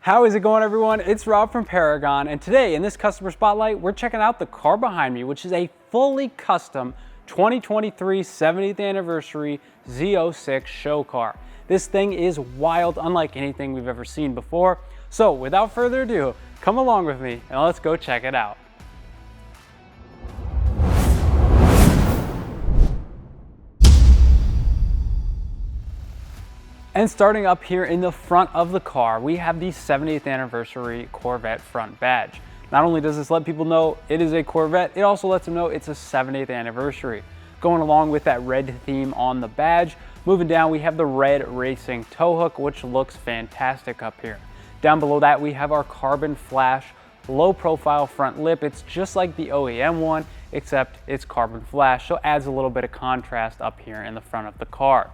How is it going, everyone? It's Rob from Paragon, and today in this customer spotlight, we're checking out the car behind me, which is a fully custom 2023 70th anniversary Z06 show car. This thing is wild, unlike anything we've ever seen before. So without further ado, come along with me and let's go check it out. And starting up here in the front of the car, we have the 70th anniversary Corvette front badge. Not only does this let people know it is a Corvette, it also lets them know it's a 70th anniversary. Going along with that red theme on the badge, moving down we have the red Raceseng tow hook, which looks fantastic up here. Down below that we have our carbon flash low profile front lip. It's just like the OEM one, except it's carbon flash, so adds a little bit of contrast up here in the front of the car.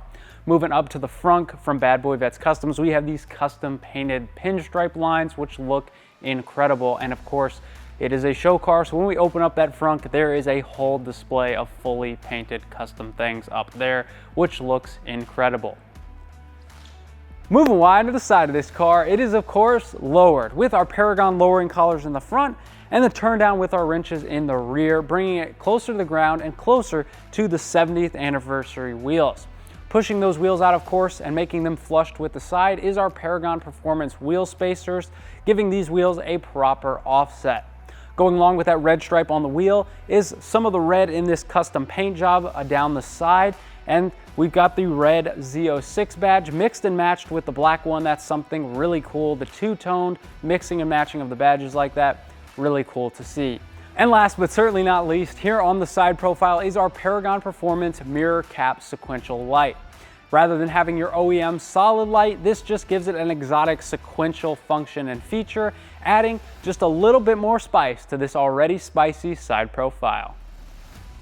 Moving up to the front from Bad Boy Vets Customs, we have these custom painted pinstripe lines, which look incredible. And of course, it is a show car, so when we open up that front, there is a whole display of fully painted custom things up there, which looks incredible. Moving wide to the side of this car, it is of course lowered with our Paragon lowering collars in the front and the turn down with our wrenches in the rear, bringing it closer to the ground and closer to the 70th anniversary wheels. Pushing those wheels out, of course, and making them flushed with the side is our Paragon Performance wheel spacers, giving these wheels a proper offset. Going along with that red stripe on the wheel is some of the red in this custom paint job down the side, and we've got the red Z06 badge mixed and matched with the black one. That's something really cool. The two-toned mixing and matching of the badges like that, really cool to see. And last but certainly not least, here on the side profile is our Paragon Performance mirror cap sequential light. Rather than having your OEM solid light, this just gives it an exotic sequential function and feature, adding just a little bit more spice to this already spicy side profile.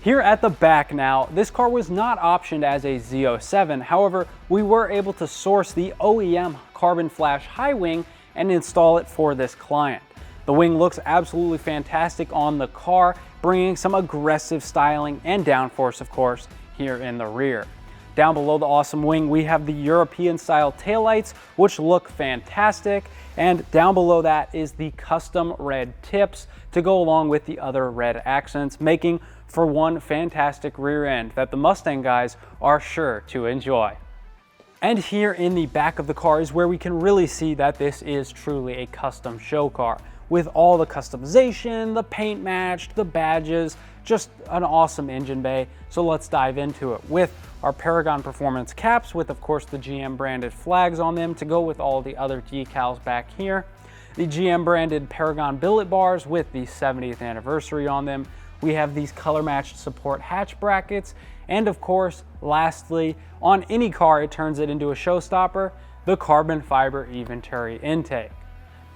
Here at the back now, this car was not optioned as a Z07, however, we were able to source the OEM carbon flash high wing and install it for this client. The wing looks absolutely fantastic on the car, bringing some aggressive styling and downforce, of course, here in the rear. Down below the awesome wing, we have the European style taillights, which look fantastic. And down below that is the custom red tips to go along with the other red accents, making for one fantastic rear end that the Mustang guys are sure to enjoy. And here in the back of the car is where we can really see that this is truly a custom show car, with all the customization, the paint matched, the badges, just an awesome engine bay. So let's dive into it with our Paragon Performance caps with, of course, the GM branded flags on them to go with all the other decals back here. The GM branded Paragon billet bars with the 70th anniversary on them. We have these color matched support hatch brackets. And of course, lastly, on any car, it turns it into a showstopper, the carbon fiber Eventuri intake.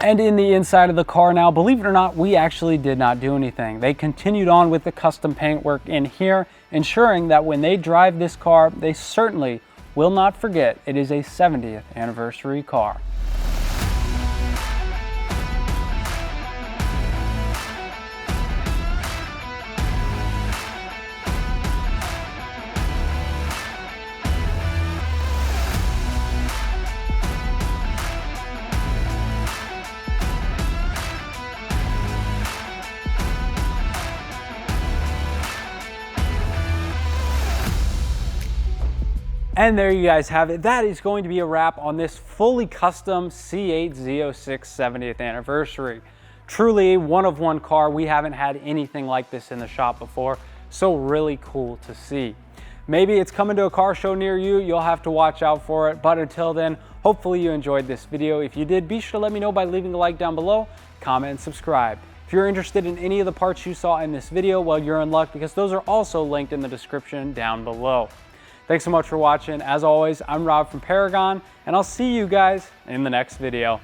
And in the inside of the car now, believe it or not, we actually did not do anything. They continued on with the custom paint work in here, ensuring that when they drive this car, they certainly will not forget it is a 70th anniversary car. And there you guys have it. That is going to be a wrap on this fully custom C8 Z06 70th anniversary. Truly a one-of-one car. We haven't had anything like this in the shop before, so really cool to see. Maybe it's coming to a car show near you. You'll have to watch out for it. But until then, hopefully you enjoyed this video. If you did, be sure to let me know by leaving a like down below, comment, and subscribe. If you're interested in any of the parts you saw in this video, well, you're in luck because those are also linked in the description down below. Thanks so much for watching. As always, I'm Rob from Paragon, and I'll see you guys in the next video.